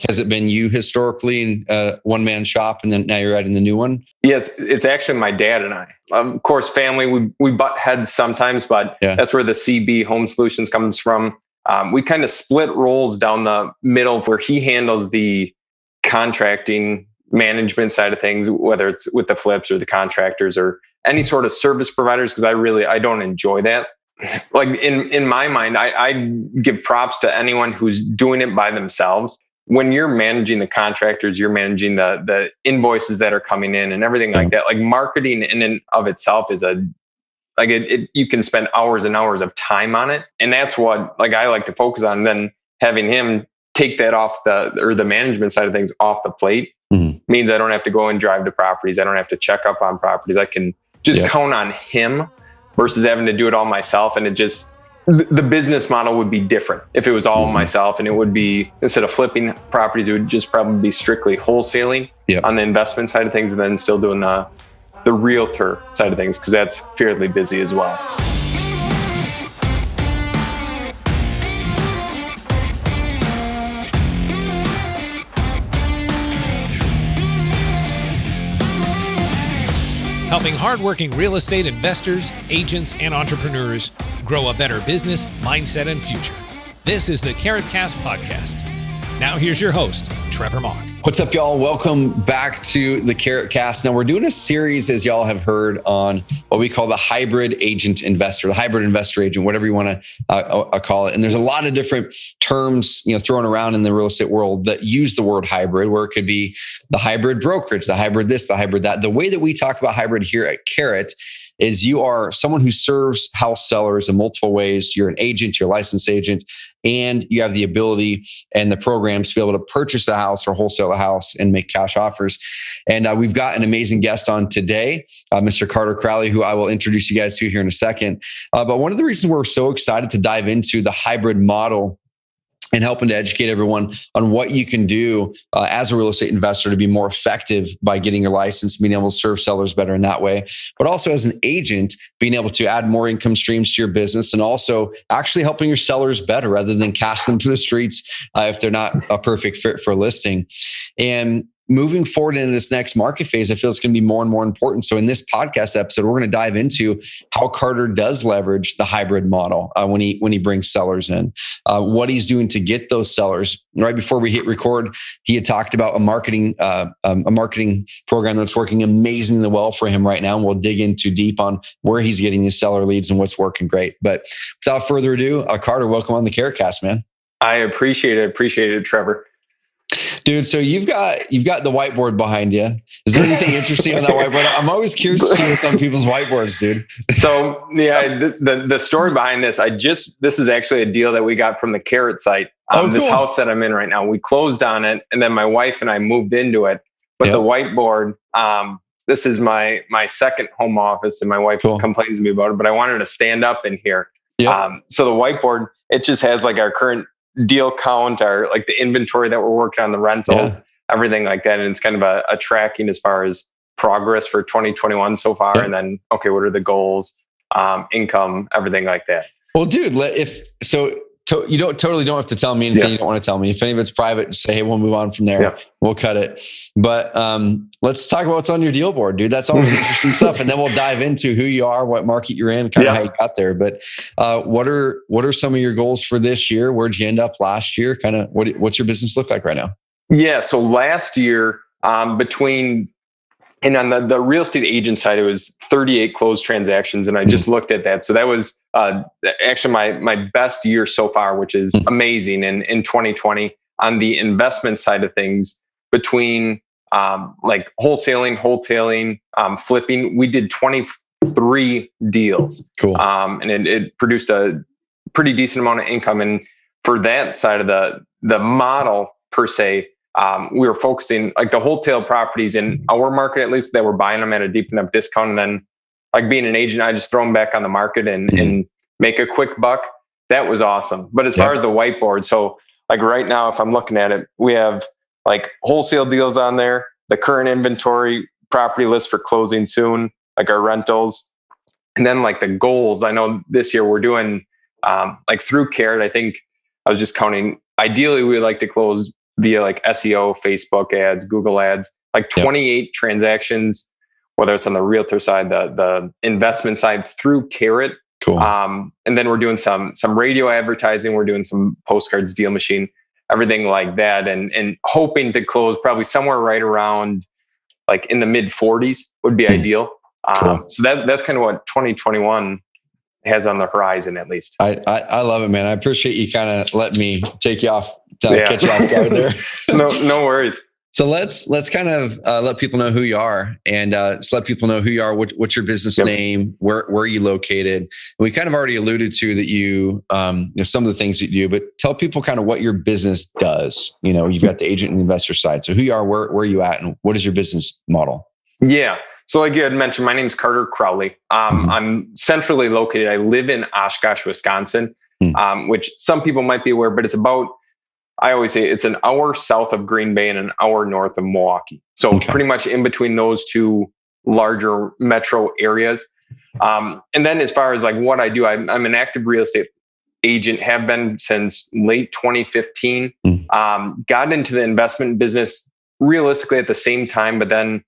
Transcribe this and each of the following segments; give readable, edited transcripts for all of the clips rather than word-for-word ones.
Has it been you historically in one-man shop, and then now you're adding the new one? Yes, it's actually my dad and I. Of course, family, we butt heads sometimes, but that's where the CB Home Solutions comes from. We kind of split roles down the middle where he handles the contracting management side of things, whether it's with the flips or the contractors or any sort of service providers, because I don't enjoy that. Like in my mind, I give props to anyone who's doing it by themselves. When you're managing the contractors, you're managing the invoices that are coming in and everything like that. Like marketing in and of itself is you can spend hours and hours of time on it. And that's what I like to focus on. And then having him take that off the management side of things off the plate means I don't have to go and drive to properties. I don't have to check up on properties. I can just count on him versus having to do it all myself. And the business model would be different if it was all myself, and it would be, instead of flipping properties, it would just probably be strictly wholesaling on the investment side of things, and then still doing the realtor side of things, because that's fairly busy as well. Helping hardworking real estate investors, agents, and entrepreneurs grow a better business, mindset, and future. This is the Carrot Cast Podcast. Now here's your host, Trevor Mock. What's up, y'all? Welcome back to the Carrot Cast. Now we're doing a series, as y'all have heard, on what we call the hybrid agent investor, the hybrid investor agent, whatever you want to call it. And there's a lot of different terms, thrown around in the real estate world that use the word hybrid, where it could be the hybrid brokerage, the hybrid this, the hybrid that. The way that we talk about hybrid here at Carrot is you are someone who serves house sellers in multiple ways. You're an agent, you're a licensed agent, and you have the ability and the programs to be able to purchase a house or wholesale a house and make cash offers. And we've got an amazing guest on today, Mr. Crowley, who I will introduce you guys to here in a second. But one of the reasons we're so excited to dive into the hybrid model and helping to educate everyone on what you can do as a real estate investor to be more effective by getting your license, being able to serve sellers better in that way, but also as an agent, being able to add more income streams to your business and also actually helping your sellers better rather than cast them to the streets if they're not a perfect fit for a listing. And moving forward into this next market phase, I feel it's going to be more and more important. So in this podcast episode, we're going to dive into how Carter does leverage the hybrid model when he brings sellers in, what he's doing to get those sellers. Right before we hit record, he had talked about a marketing program that's working amazingly well for him right now. And we'll dig into deep on where he's getting these seller leads and what's working great. But without further ado, Carter, welcome on the Carrot Cast, man. I appreciate it, Trevor. Dude, so you've got the whiteboard behind you. Is there anything interesting on that whiteboard? I'm always curious to see what's on people's whiteboards, dude. So yeah, the story behind this, this is actually a deal that we got from the Carrot site. Cool. This house that I'm in right now, we closed on it, and then my wife and I moved into it. But the whiteboard, this is my second home office, and my wife complains to me about it, but I wanted to stand up in here. So the whiteboard, it just has our current deal count, or the inventory that we're working on, the rentals, everything like that. And it's kind of a tracking as far as progress for 2021 so far. And then, what are the goals, income, everything like that. Well, dude, you totally don't have to tell me anything you don't want to tell me. If any of it's private, just say, hey, we'll move on from there. We'll cut it. But let's talk about what's on your deal board, dude. That's always interesting stuff. And then we'll dive into who you are, what market you're in, kind of how you got there. But what are some of your goals for this year? Where'd you end up last year? Kind of what's your business look like right now? Yeah. So last year, on the real estate agent side, it was 38 closed transactions. And I just looked at that. So that was actually my best year so far, which is amazing. And in 2020, on the investment side of things, between wholesaling, flipping, we did 23 deals. Cool. And it produced a pretty decent amount of income. And for that side of the model per se, we were focusing the wholesale properties in our market, at least, that were buying them at a deep enough discount. And then being an agent, I just throw them back on the market and make a quick buck. That was awesome. But as far as the whiteboard, so right now, if I'm looking at it, we have wholesale deals on there, the current inventory, property list for closing soon, our rentals, and then the goals. I know this year we're doing through Carrot. I think I was just counting. Ideally, we would like to close via like SEO, Facebook ads, Google ads, like 28 transactions, whether it's on the realtor side, the investment side through Carrot. Cool. And then we're doing some radio advertising. We're doing some postcards, deal machine, everything like that, and hoping to close probably somewhere right around like in the mid 40s would be ideal. Cool. So that's kind of what 2021 has on the horizon, at least. I love it, man. I appreciate you kind of letting me take you off, catch you off guard there. No worries. So let's kind of let people know who you are, and just let people know who you are. What's your business name? Where are you located? And we kind of already alluded to that you know, some of the things that you do, but tell people kind of what your business does. You know, you've got the agent and investor side. So who you are, where are you at, and what is your business model? Yeah. So like you had mentioned, my name's Carter Crowley. I'm centrally located. I live in Oshkosh, Wisconsin, which some people might be aware, but it's about, I always say it's an hour south of Green Bay and an hour north of Milwaukee. So pretty much in between those two larger metro areas. And then as far as like what I do, I'm an active real estate agent, have been since late 2015. Got into the investment business realistically at the same time, but then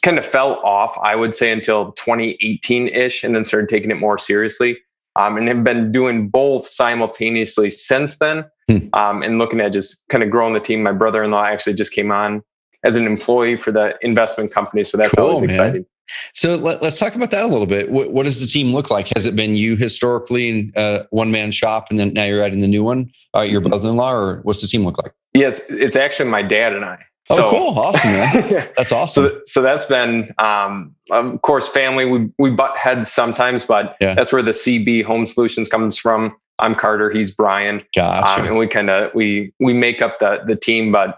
kind of fell off, I would say, until 2018-ish, and then started taking it more seriously. And have been doing both simultaneously since then, and looking at just kind of growing the team. My brother-in-law actually just came on as an employee for the investment company, so that's always exciting. So let's talk about that a little bit. What does the team look like? Has it been you historically in a one-man shop, and then now you're adding the new one, your brother-in-law, or what's the team look like? Yes, it's actually my dad and I. Oh, cool. Awesome, man. That's awesome. So that's been, of course, family. We butt heads sometimes, but that's where the CB Home Solutions comes from. I'm Carter. He's Brian. Gotcha. And we kind of, we make up the team, but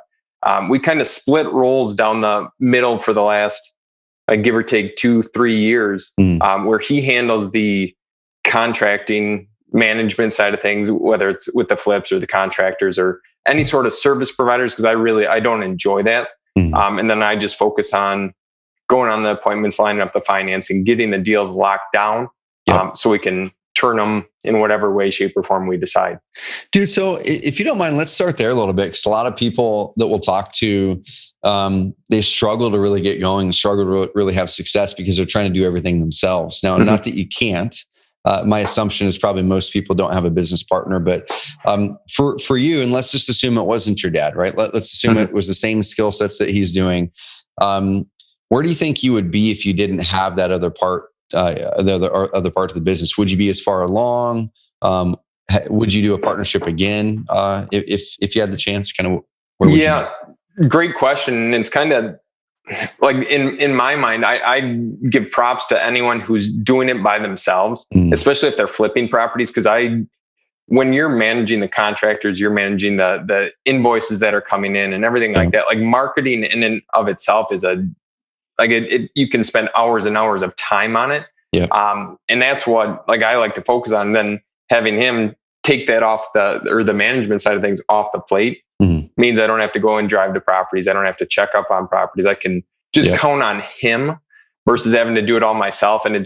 we kind of split roles down the middle for the last, give or take 2-3 years, where he handles the contracting management side of things, whether it's with the flips or the contractors or any sort of service providers, because I don't enjoy that. And then I just focus on going on the appointments, lining up the financing, getting the deals locked down, so we can turn them in whatever way, shape, or form we decide. Dude, so if you don't mind, let's start there a little bit, because a lot of people that we'll talk to, they struggle to really get going, struggle to really have success because they're trying to do everything themselves. Now, not that you can't. My assumption is probably most people don't have a business partner, but for you, and let's just assume it wasn't your dad, right? Let's assume it was the same skill sets that he's doing. Where do you think you would be if you didn't have that other part, the other part of the business? Would you be as far along? Would you do a partnership again if you had the chance? Kind of where would you be? Great question. And it's kind of like in my mind, I give props to anyone who's doing it by themselves, especially if they're flipping properties. Because when you're managing the contractors, you're managing the invoices that are coming in and everything like that. Like marketing in and of itself is you can spend hours and hours of time on it. And that's what I like to focus on. And then having him take that off the management side of things off the plate means I don't have to go and drive to properties. I don't have to check up on properties. I can just count on him versus having to do it all myself. And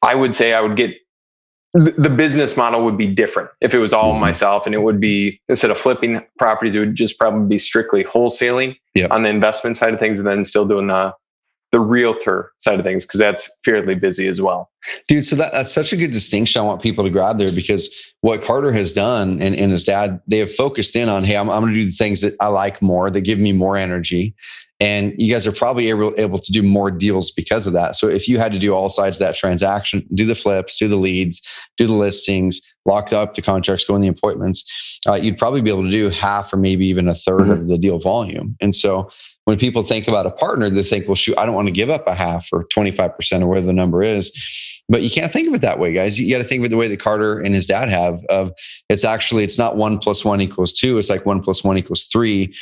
I would say I would get the business model would be different if it was all myself, and it would be, instead of flipping properties, it would just probably be strictly wholesaling on the investment side of things, and then still doing the realtor side of things, because that's fairly busy as well. Dude, so that's such a good distinction. I want people to grab there, because what Carter has done and his dad, they have focused in on, hey, I'm going to do the things that I like more, that give me more energy. And you guys are probably able to do more deals because of that. So if you had to do all sides of that transaction, do the flips, do the leads, do the listings, lock up the contracts, go in the appointments, you'd probably be able to do half or maybe even a third of the deal volume. And so when people think about a partner, they think, well, shoot, I don't want to give up a half or 25% or whatever the number is. But you can't think of it that way, guys. You got to think of it the way that Carter and his dad have. It's not 1 + 1 = 2. It's like 1 + 1 = 3.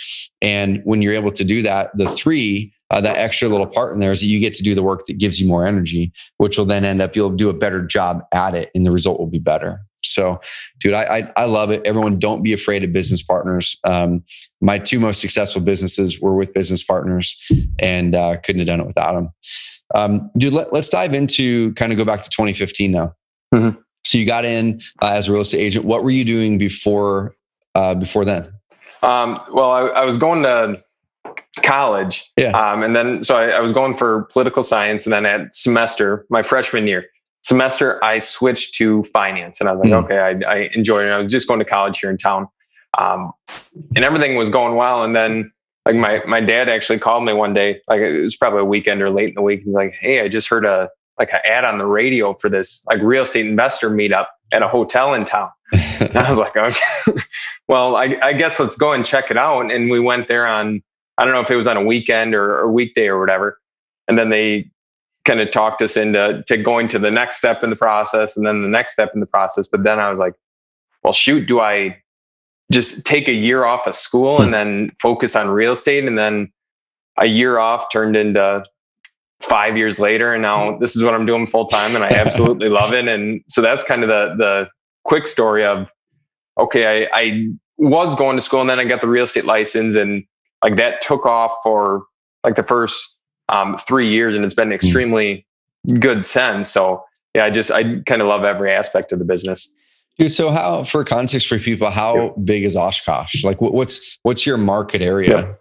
And when you're able to do that, the 3, that extra little part in there is that you get to do the work that gives you more energy, which will then end up, you'll do a better job at it, and the result will be better. So, dude, I love it. Everyone, don't be afraid of business partners. My 2 most successful businesses were with business partners, and couldn't have done it without them. Dude, let's dive into kind of go back to 2015 now. So you got in as a real estate agent. What were you doing before then? Well, I was going to college. Yeah. And then, so I was going for political science, and then at my freshman year semester, I switched to finance, and I was like, okay, I enjoyed it. I was just going to college here in town. And everything was going well. And then like my dad actually called me one day, like it was probably a weekend or late in the week. He's like, hey, I just heard an ad on the radio for this like real estate investor meetup at a hotel in town. And I was like, okay, well, I guess let's go and check it out. And we went there on, I don't know if it was on a weekend or a weekday or whatever. And then they kind of talked us into going to the next step in the process, and then the next step in the process. But then I was like, well, shoot, do I just take a year off of school and then focus on real estate? And then a year off turned into 5 years later. And now this is what I'm doing full time, and I absolutely love it. And so that's kind of the quick story of, okay, I was going to school, and then I got the real estate license, and like that took off for like the first 3 years, and it's been extremely good since. So yeah, I kind of love every aspect of the business. Dude, so how, for context for people, how big is Oshkosh? Like what's your market area? Yeah.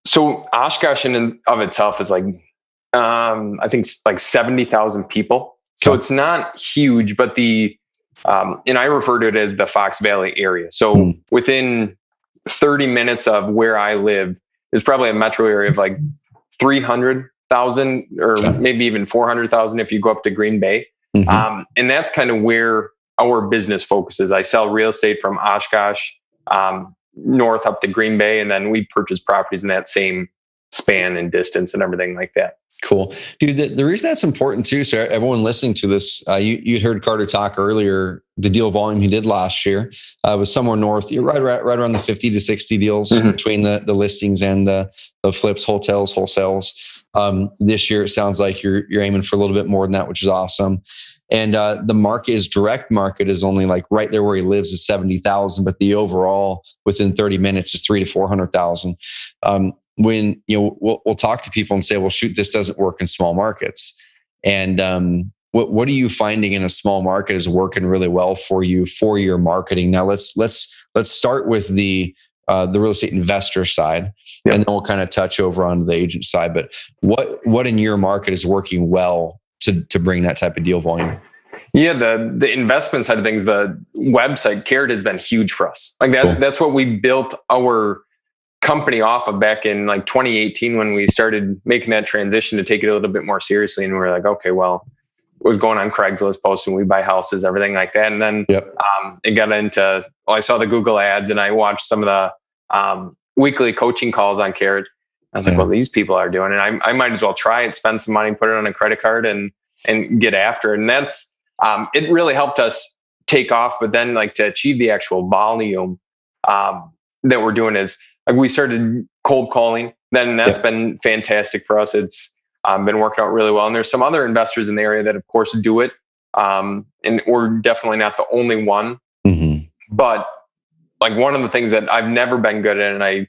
So Oshkosh in and of itself is like, I think like 70,000 people. So it's not huge, but and I refer to it as the Fox Valley area. So within 30 minutes of where I live is probably a metro area of like 300,000 or maybe even 400,000 if you go up to Green Bay. And that's kind of where our business focuses. I sell real estate from Oshkosh north up to Green Bay, and then we purchase properties in that same span and distance and everything like that. Cool. Dude, the reason that's important too, so everyone listening to this, you heard Carter talk earlier, the deal volume he did last year was somewhere north, right around the 50 to 60 deals between the listings and the flips, hotels, wholesales. This year, it sounds like you're aiming for a little bit more than that, which is awesome. And the direct market is only like right there where he lives is 70,000, but the overall within 30 minutes is 300,000 to 400,000. When we'll talk to people and say, well, shoot, this doesn't work in small markets. And what are you finding in a small market is working really well for you for your marketing? Now let's start with the real estate investor side, and then we'll kind of touch over on the agent side. But what in your market is working well to bring that type of deal volume? Yeah, the investment side of things, the website Carrot has been huge for us. Like that, cool. That's what we built our company off of back in like 2018 when we started making that transition to take it a little bit more seriously. And we were like, okay, well, it was going on Craigslist posting, we buy houses, everything like that. And then it got into, I saw the Google ads and I watched some of the weekly coaching calls on Carrot. I was like, well, these people are doing it. I might as well try it, spend some money, put it on a credit card and get after it. And that's, it really helped us take off. But then like to achieve the actual volume that we're doing is like we started cold calling. Then that's been fantastic for us. It's been working out really well. And there's some other investors in the area that of course do it. And we're definitely not the only one. Mm-hmm. But like one of the things that I've never been good at, and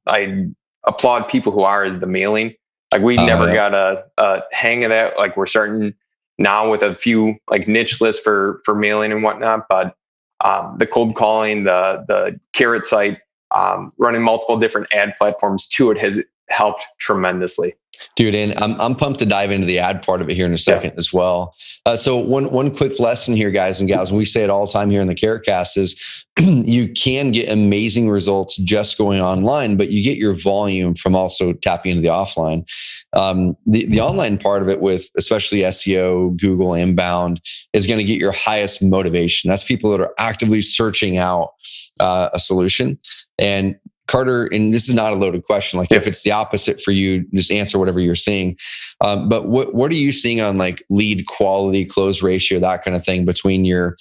I applaud people who are, is the mailing. Like we never got a hang of that. Like we're starting now with a few like niche lists for mailing and whatnot, but the cold calling, the Carrot site, running multiple different ad platforms to it has helped tremendously. Dude, and I'm pumped to dive into the ad part of it here in a second as well. So one quick lesson here, guys and gals, and we say it all the time here in the Carrot Cast, is you can get amazing results just going online, but you get your volume from also tapping into the offline. The online part of it, with especially SEO, Google inbound, is going to get your highest motivation. That's people that are actively searching out a solution. And Carter, and this is not a loaded question. Like if it's the opposite for you, just answer whatever you're seeing. But what are you seeing on like lead quality, close ratio, that kind of thing between your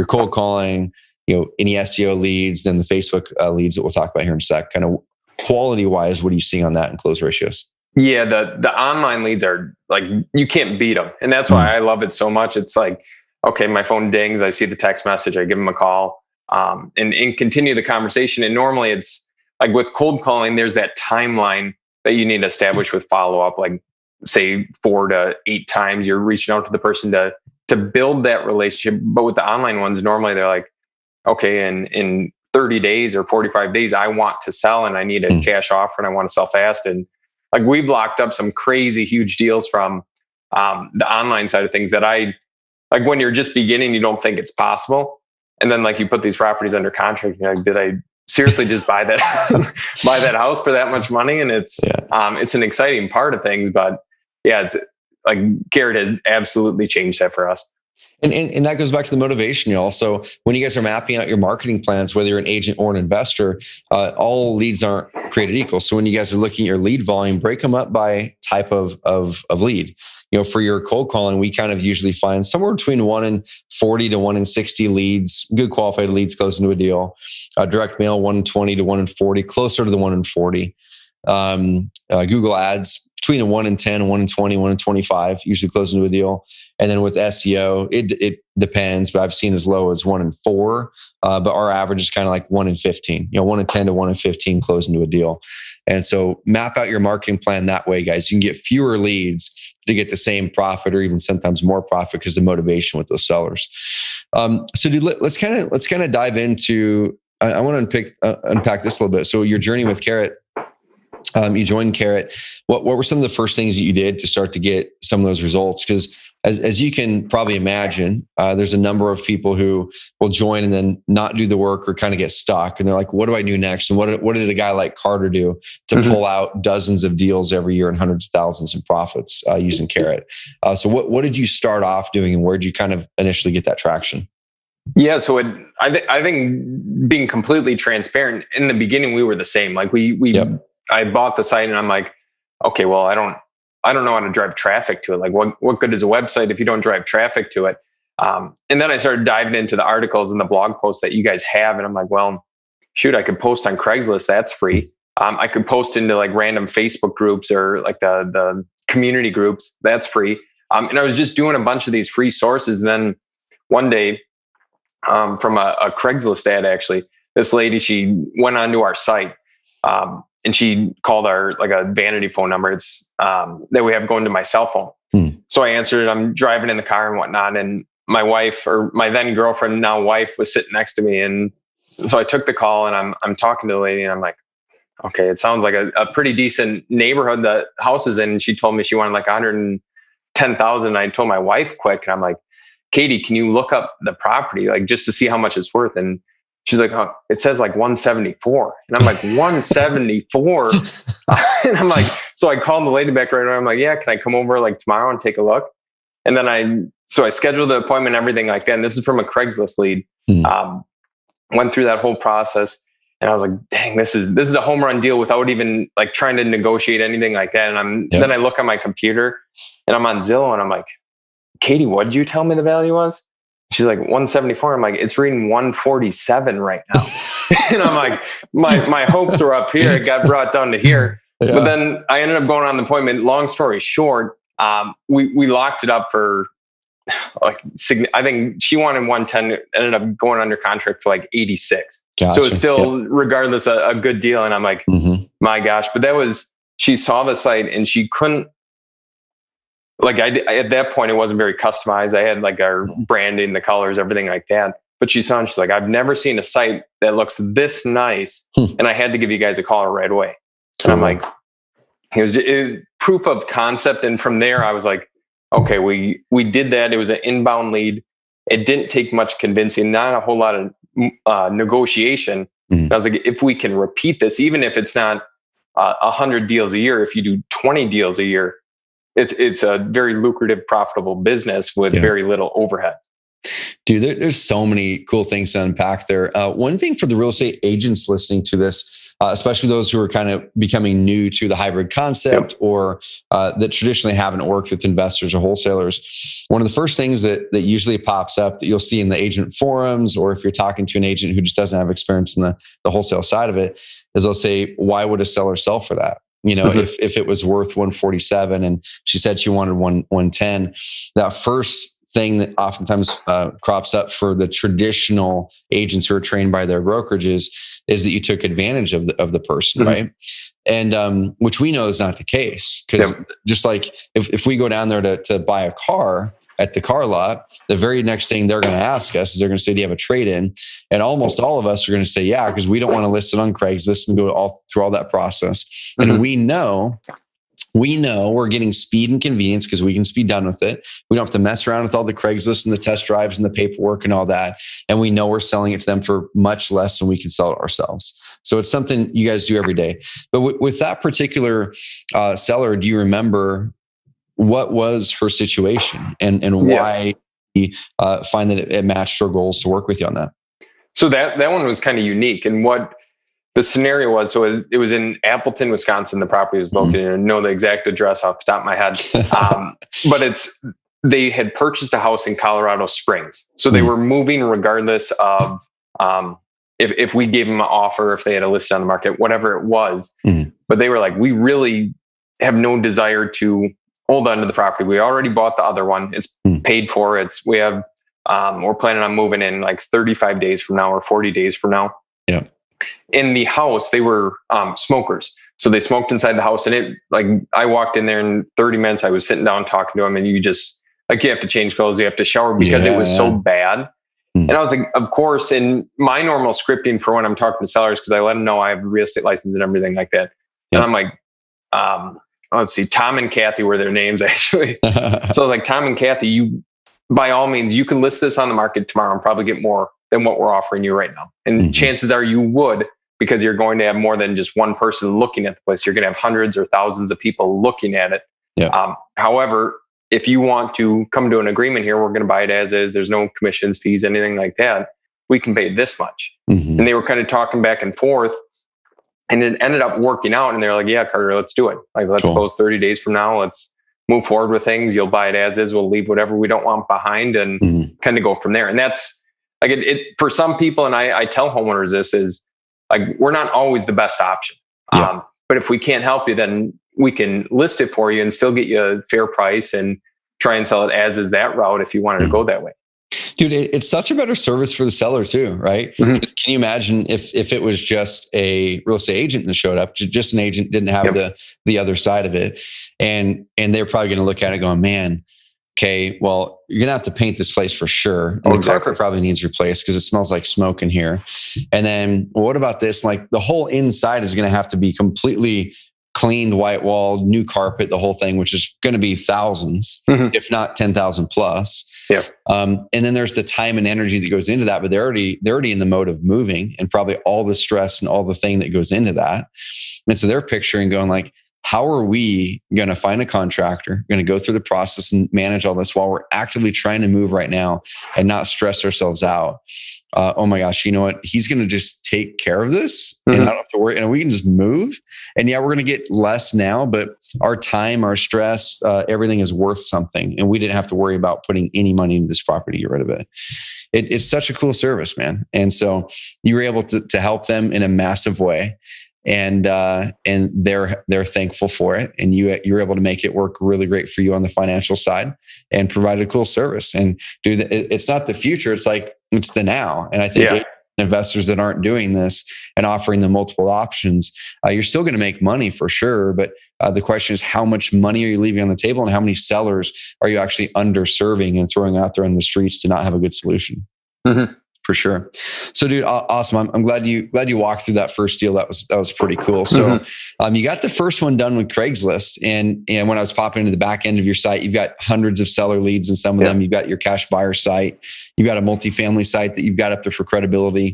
cold calling, any SEO leads, then the Facebook leads that we'll talk about here in a sec? Kind of quality wise, what are you seeing on that and close ratios? Yeah, the online leads are like, you can't beat them. And that's why I love it so much. It's like, okay, my phone dings, I see the text message, I give them a call and continue the conversation. And normally it's, like with cold calling, there's that timeline that you need to establish with follow-up, like say 4 to 8 times you're reaching out to the person to build that relationship. But with the online ones, normally they're like, okay, in 30 days or 45 days, I want to sell and I need a cash offer and I want to sell fast. And like we've locked up some crazy huge deals from the online side of things that I like. When you're just beginning, you don't think it's possible. And then like you put these properties under contract, you're like, did I seriously just buy that buy that house for that much money? And it's an exciting part of things, but yeah, it's like Garrett has absolutely changed that for us. And that goes back to the motivation, y'all. So when you guys are mapping out your marketing plans, whether you're an agent or an investor, all leads aren't created equal. So when you guys are looking at your lead volume, break them up by type of lead. You know, for your cold calling, we kind of usually find somewhere between 1 in 40 to 1 in 60 leads, good qualified leads close into a deal. Direct mail, 1 in 20 to 1 in 40, closer to the 1 in 40. Google ads, between a 1 in 10, 1 in 20, 1 in 25, usually close into a deal. And then with SEO, it depends, but I've seen as low as 1 in 4. But our average is kind of like 1 in 15, 1 in 10 to 1 in 15 close into a deal. And so map out your marketing plan that way, guys. You can get fewer leads to get the same profit or even sometimes more profit because of the motivation with those sellers. So dude, let's kind of dive into, I want to unpack this a little bit. So your journey with Carrot, you joined Carrot. What were some of the first things that you did to start to get some of those results? Because as you can probably imagine, there's a number of people who will join and then not do the work or kind of get stuck. And they're like, what do I do next? And what did a guy like Carter do to pull out dozens of deals every year and hundreds of thousands in profits using Carrot? So what did you start off doing and where did you kind of initially get that traction? Yeah, so I think being completely transparent, in the beginning, we were the same. Like I bought the site and I'm like, okay, well, I don't know how to drive traffic to it. Like what good is a website if you don't drive traffic to it? And then I started diving into the articles and the blog posts that you guys have. And I'm like, well, shoot, I could post on Craigslist. That's free. I could post into like random Facebook groups or like the community groups. That's free. And I was just doing a bunch of these free sources. And then one day from a Craigslist ad, actually, this lady, she went onto our site. And she called our like a vanity phone number. It's that we have going to my cell phone. So I answered it. I'm driving in the car and whatnot. And my wife, or my then girlfriend, now wife, was sitting next to me. And so I took the call and I'm talking to the lady and I'm like, okay, it sounds like a pretty decent neighborhood the house is in. And she told me she wanted like 110,000. I told my wife quick and I'm like, Katie, can you look up the property like just to see how much it's worth? And she's like, oh, it says like 174. And I'm like, 174? And I'm like, so I called the lady back right away. I'm like, yeah, can I come over like tomorrow and take a look? And then I scheduled the appointment and everything like that. And this is from a Craigslist lead. Went through that whole process. And I was like, dang, this is a home run deal without even like trying to negotiate anything like that. And then I look on my computer and I'm on Zillow and I'm like, Katie, what did you tell me the value was? She's like 174. I'm like, it's reading 147 right now. And I'm like, my hopes were up here. It got brought down to here. Yeah. But then I ended up going on the appointment. Long story short, we locked it up for like, I think she wanted 110, ended up going under contract for like 86. Gotcha. So it's still, regardless, a good deal. And I'm like, my gosh, but she saw the site and she couldn't, like at that point, it wasn't very customized. I had like our branding, the colors, everything like that. But she saw and she's like, I've never seen a site that looks this nice. And I had to give you guys a call right away. Cool. And I'm like, it was proof of concept. And from there, I was like, okay, we did that. It was an inbound lead. It didn't take much convincing, not a whole lot of negotiation. I was like, if we can repeat this, even if it's not 100 deals a year, if you do 20 deals a year, it's a very lucrative, profitable business with very little overhead. Dude, there's so many cool things to unpack there. One thing for the real estate agents listening to this, especially those who are kind of becoming new to the hybrid concept or that traditionally haven't worked with investors or wholesalers, one of the first things that usually pops up that you'll see in the agent forums, or if you're talking to an agent who just doesn't have experience in the wholesale side of it, is they'll say, why would a seller sell for that? You know, if it was worth 147 and she said she wanted 110, that first thing that oftentimes crops up for the traditional agents who are trained by their brokerages is that you took advantage of the person, right? And which we know is not the case, because just like if we go down there to buy a car, at the car lot, the very next thing they're going to ask us is they're going to say, do you have a trade-in? And almost all of us are going to say, yeah, because we don't want to list it on Craigslist and go through all that process. And we know we're getting speed and convenience because we can be done with it. We don't have to mess around with all the Craigslist and the test drives and the paperwork and all that. And we know we're selling it to them for much less than we can sell it ourselves. So it's something you guys do every day. But with that particular seller, do you remember what was her situation and why you find that it matched her goals to work with you on that? So that one was kind of unique. And what the scenario was, so it was in Appleton, Wisconsin. The property was located. I know the exact address off the top of my head. But they had purchased a house in Colorado Springs. So they were moving regardless of if we gave them an offer, if they had a list on the market, whatever it was. But they were like, we really have no desire to hold on to the property. We already bought the other one. It's paid for. We're planning on moving in like 35 days from now or 40 days from now. Yeah. In the house, they were smokers. So they smoked inside the house, and I walked in there in 30 minutes. I was sitting down talking to them, and you have to change clothes. You have to shower because it was so bad. And I was like, of course, in my normal scripting for when I'm talking to sellers, because I let them know I have a real estate license and everything like that. And I'm like, let's see, Tom and Kathy were their names actually. So I was like, Tom and Kathy, you, by all means, you can list this on the market tomorrow and probably get more than what we're offering you right now. And chances are you would, because you're going to have more than just one person looking at the place. You're going to have hundreds or thousands of people looking at it. Yeah. However, if you want to come to an agreement here, we're going to buy it as is. There's no commissions, fees, anything like that. We can pay this much. And they were kind of talking back and forth, and it ended up working out. And they're like, yeah, Carter, let's do it. Like, let's close 30 days from now. Let's move forward with things. You'll buy it as is. We'll leave whatever we don't want behind and kind of go from there. And that's like it for some people. And I tell homeowners this is like, we're not always the best option. But if we can't help you, then we can list it for you and still get you a fair price and try and sell it as is that route if you wanted to go that way. Dude, it's such a better service for the seller too, right? Can you imagine if it was just a real estate agent that showed up, just an agent, didn't have the other side of it, and they're probably going to look at it going, man, okay, well, you're going to have to paint this place for sure. And the carpet probably needs replaced because it smells like smoke in here. And then, well, what about this? Like the whole inside is going to have to be completely cleaned, white walled, new carpet, the whole thing, which is going to be thousands, if not 10,000 plus. Yeah. And then there's the time and energy that goes into that, but they're already in the mode of moving and probably all the stress and all the thing that goes into that. And so they're picturing going like, how are we going to find a contractor, going to go through the process and manage all this while we're actively trying to move right now and not stress ourselves out? Oh my gosh, you know what? He's going to just take care of this and I don't have to worry. And we can just move. And yeah, we're going to get less now, but our time, our stress, everything is worth something. And we didn't have to worry about putting any money into this property to get rid of it. It's such a cool service, man. And so you were able to help them in a massive way. And they're thankful for it, and you're able to make it work really great for you on the financial side and provide a cool service. And dude, it's not the future; it's the now. And I think investors that aren't doing this and offering them multiple options, you're still going to make money for sure. But the question is, how much money are you leaving on the table, and how many sellers are you actually underserving and throwing out there in the streets to not have a good solution? For sure. So dude, awesome. I'm glad you walked through that first deal. That was pretty cool. So you got the first one done with Craigslist. And when I was popping into the back end of your site, you've got hundreds of seller leads, and some of them, you've got your cash buyer site. You've got a multifamily site that you've got up there for credibility.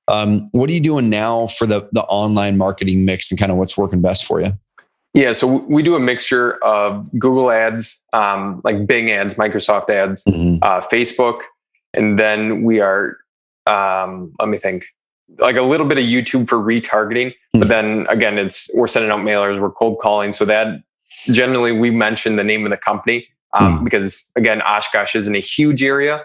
What are you doing now for the online marketing mix, and kind of what's working best for you? Yeah. So we do a mixture of Google ads, like Bing ads, Microsoft ads, Facebook. And then we are, let me think, like a little bit of YouTube for retargeting. But then again, we're sending out mailers, we're cold calling. So that generally we mention the name of the company because again, Oshkosh isn't a huge area.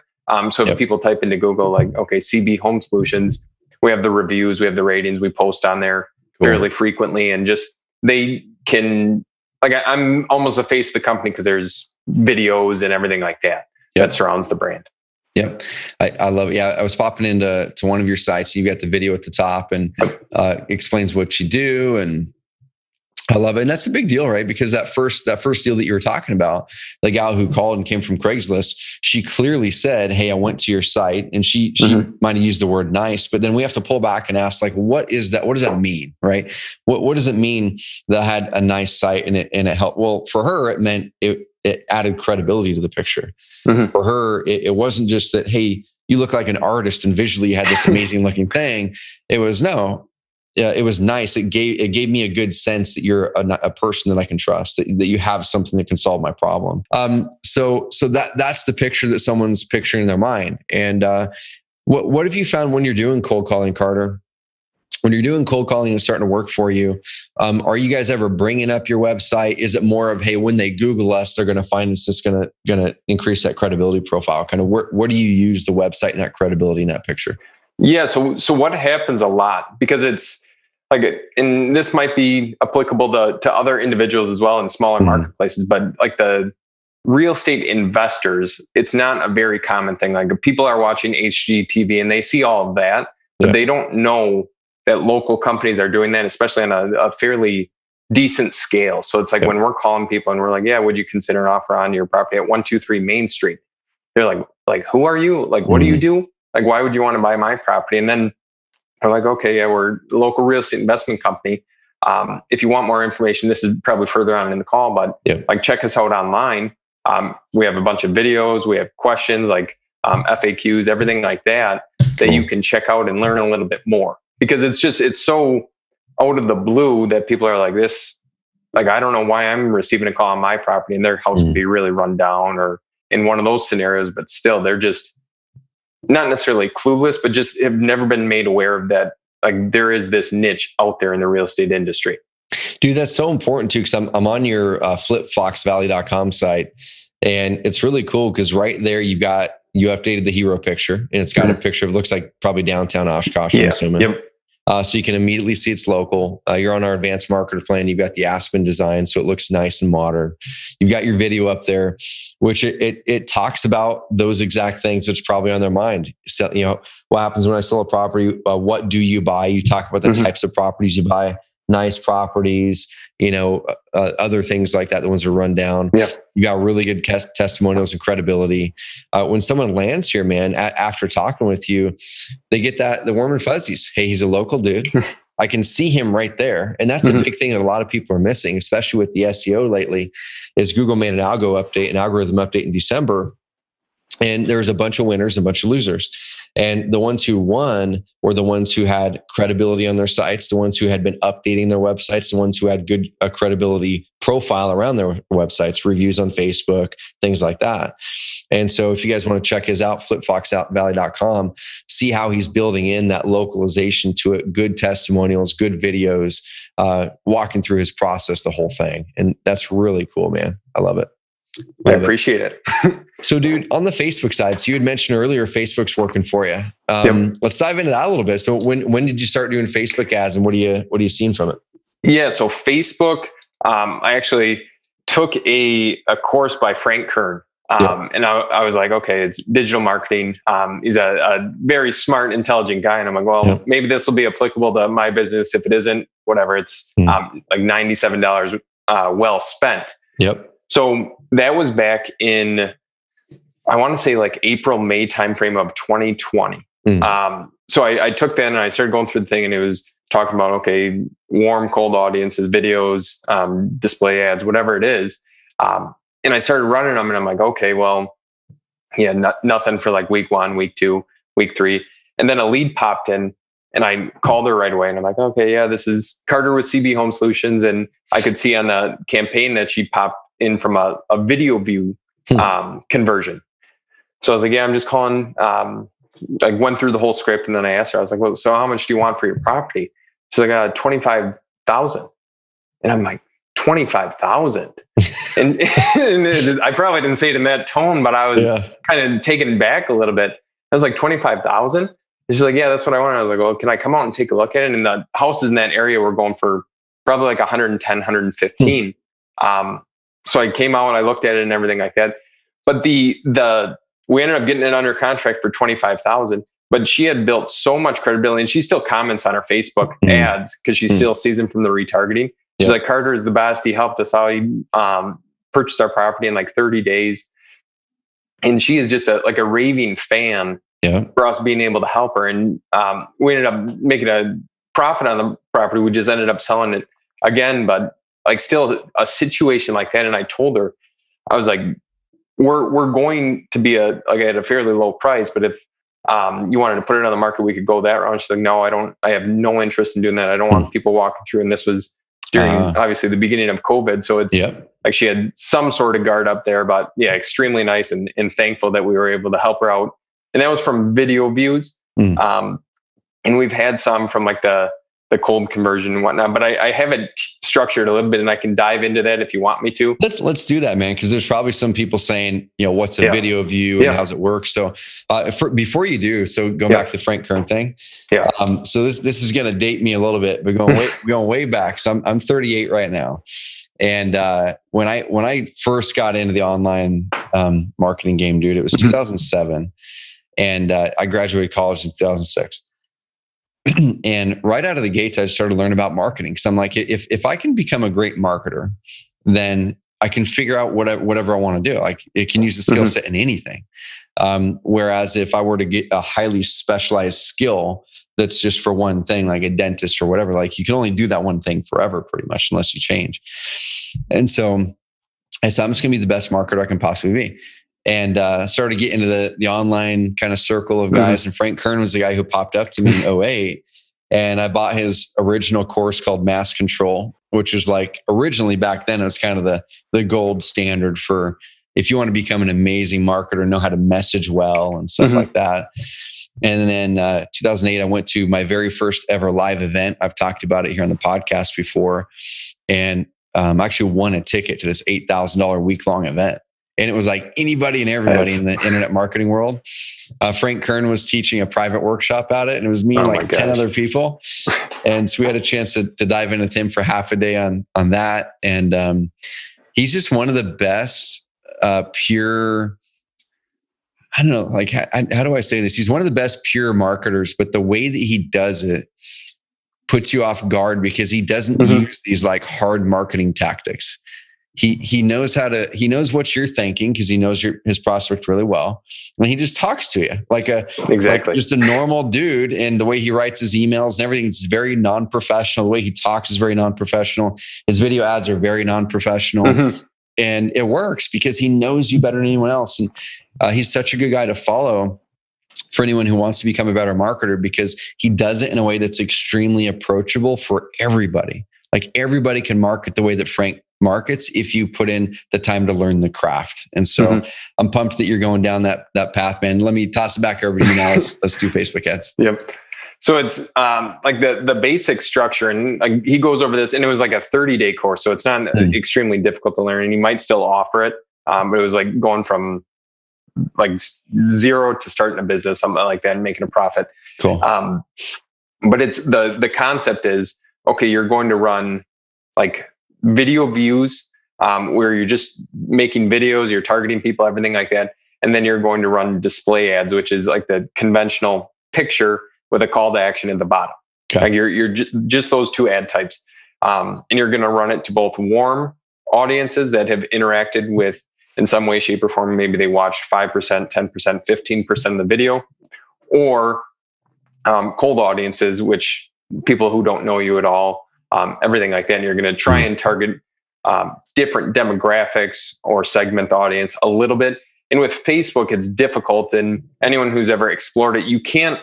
So if people type into Google, like, okay, CB Home Solutions, we have the reviews, we have the ratings, we post on there fairly frequently. And just, they can, like, I'm almost a face of the company because there's videos and everything like that that surrounds the brand. Yep. I love it. Yeah. I was popping into one of your sites. You've got the video at the top and explains what you do. And I love it. And that's a big deal, right? Because that first deal that you were talking about, the gal who called and came from Craigslist, she clearly said, hey, I went to your site, and she might have used the word nice, but then we have to pull back and ask, like, what is that? What does that mean? Right? What does it mean that I had a nice site and it helped? Well, for her, it meant it added credibility to the picture. For her, it wasn't just that, hey, you look like an artist and visually you had this amazing looking thing. It was it was nice. It gave me a good sense that you're a person that I can trust, that you have something that can solve my problem. So that's the picture that someone's picturing in their mind. And what have you found when you're doing cold calling, Carter? When you're doing cold calling and it's starting to work for you, are you guys ever bringing up your website? Is it more of, hey, when they Google us, they're going to find us, it's going to increase that credibility profile? Kind of what do you use the website and that credibility in that picture? Yeah. So what happens a lot, because it's like, and this might be applicable to other individuals as well in smaller marketplaces, but like the real estate investors, it's not a very common thing. Like people are watching HGTV and they see all of that, but they don't know that local companies are doing that, especially on a fairly decent scale. So it's like when we're calling people and we're like, yeah, would you consider an offer on your property at 123 Main Street? They're like, who are you? Like, what do you do? Like, why would you want to buy my property? And then we're like, okay, yeah, we're a local real estate investment company. If you want more information, this is probably further on in the call, but like check us out online. We have a bunch of videos, we have questions like FAQs, everything like that you can check out and learn a little bit more. Because it's so out of the blue that people are like this, like, I don't know why I'm receiving a call on my property and their house could be really run down or in one of those scenarios, but still they're just not necessarily clueless, but just have never been made aware of that. Like there is this niche out there in the real estate industry. Dude, that's so important too. Cause I'm on your flipfoxvalley.com site, and it's really cool because right there you updated the hero picture, and it's got a picture of, looks like probably downtown Oshkosh, I'm assuming. Yep. So you can immediately see it's local. You're on our advanced marketer plan. You've got the Aspen design, so it looks nice and modern. You've got your video up there, which it talks about those exact things that's probably on their mind. So, what happens when I sell a property? What do you buy? You talk about the types of properties you buy. Nice properties, other things like that, the ones that are run down. Yep. You got really good testimonials and credibility. When someone lands here, man, after talking with you, they get the warm and fuzzies. Hey, he's a local dude. I can see him right there. And that's a big thing that a lot of people are missing, especially with the SEO lately, is Google made an algorithm update in December. And there was a bunch of winners and a bunch of losers. And the ones who won were the ones who had credibility on their sites, the ones who had been updating their websites, the ones who had good credibility profile around their websites, reviews on Facebook, things like that. And so if you guys want to check his out, flipfoxvalley.com, see how he's building in that localization to it, good testimonials, good videos, walking through his process, the whole thing. And that's really cool, man. I love it. I appreciate it. So, dude, on the Facebook side, so you had mentioned earlier Facebook's working for you. Let's dive into that a little bit. So, when did you start doing Facebook ads, and what are you seeing from it? Yeah, so Facebook, I actually took a course by Frank Kern, and I was like, okay, it's digital marketing. He's a very smart, intelligent guy, and I'm like, well, maybe this will be applicable to my business. If it isn't, whatever. It's like $97 well spent. Yep. So that was back in, I want to say like April, May timeframe of 2020. So I took that and I started going through the thing, and it was talking about, okay, warm, cold audiences, videos, display ads, whatever it is. And I started running them, and I'm like, okay, well, nothing for like week 1, week 2, week 3. And then a lead popped in, and I called her right away, and I'm like, okay, yeah, this is Carter with CB Home Solutions. And I could see on the campaign that she popped in from a video view conversion. So I was like, yeah, I'm just calling. I went through the whole script, and then I asked her, I was like, well, so how much do you want for your property? She's like, 25,000. And I'm like, 25,000. and I probably didn't say it in that tone, but I was kind of taken back a little bit. I was like, 25,000? And she's like, yeah, that's what I want. I was like, well, can I come out and take a look at it? And the houses in that area were going for probably like 110, 115. So I came out and I looked at it and everything like that. But we ended up getting it under contract for 25,000. But she had built so much credibility, and she still comments on her Facebook ads because she still sees them from the retargeting. She's like, Carter is the best. He helped us out. He purchased our property in like 30 days. And she is just a raving fan for us being able to help her. And we ended up making a profit on the property. We just ended up selling it again, but like still a situation like that. And I told her, I was like, we're going to be at a fairly low price, but if you wanted to put it on the market, we could go that route. She's like, no, I have no interest in doing that. I don't want people walking through. And this was during obviously the beginning of COVID. So it's like she had some sort of guard up there, but yeah, extremely nice and thankful that we were able to help her out. And that was from video views. And we've had some from like the cold conversion and whatnot, but I have it structured a little bit, and I can dive into that if you want me to. Let's do that, man. Cause there's probably some people saying, what's a video view and how's it work? So before you do, so going back to the Frank Kern thing. So this is going to date me a little bit, but going way back. So I'm 38 right now. And when I first got into the online marketing game, dude, it was 2007. And I graduated college in 2006. And right out of the gates, I started learning about marketing. Cause I'm like, if I can become a great marketer, then I can figure out whatever I want to do. Like it can use the skill set in anything. Whereas if I were to get a highly specialized skill that's just for one thing, like a dentist or whatever, like you can only do that one thing forever pretty much unless you change. And so I said, I'm just going to be the best marketer I can possibly be. And started to get into the online kind of circle of guys. And Frank Kern was the guy who popped up to me in 2008. And I bought his original course called Mass Control, which was like originally back then, it was kind of the gold standard for if you want to become an amazing marketer, know how to message well and stuff like that. And then 2008, I went to my very first ever live event. I've talked about it here on the podcast before. And I actually won a ticket to this $8,000 week-long event. And it was like anybody and everybody in the internet marketing world. Frank Kern was teaching a private workshop at it. And it was me and like 10 other people. And so we had a chance to dive in with him for half a day on that. And he's just one of the best pure, I don't know, like, how do I say this? He's one of the best pure marketers, but the way that he does it puts you off guard because he doesn't use these like hard marketing tactics. He knows he knows what you're thinking because he knows his prospect really well. And he just talks to you like just a normal dude. And the way he writes his emails and everything, it's very non-professional. The way he talks is very non-professional. His video ads are very non-professional. And it works because he knows you better than anyone else. And he's such a good guy to follow for anyone who wants to become a better marketer because he does it in a way that's extremely approachable for everybody. Like everybody can market the way that Frank markets if you put in the time to learn the craft. And so I'm pumped that you're going down that path, man. Let me toss it back over to you now. Let's do Facebook ads. Yep. So it's like the basic structure, and like he goes over this, and it was like a 30-day course. So it's not extremely difficult to learn, and he might still offer it. But it was like going from like zero to starting a business, something like that, and making a profit. Cool. But it's the concept is, okay, you're going to run like video views where you're just making videos, you're targeting people, everything like that. And then you're going to run display ads, which is like the conventional picture with a call to action at the bottom. Okay. Like you're just those two ad types. And you're going to run it to both warm audiences that have interacted with in some way, shape, or form. Maybe they watched 5%, 10%, 15% of the video, or cold audiences, which people who don't know you at all, everything like that. And you're going to try and target different demographics or segment the audience a little bit. And with Facebook, it's difficult. And anyone who's ever explored it, you can't,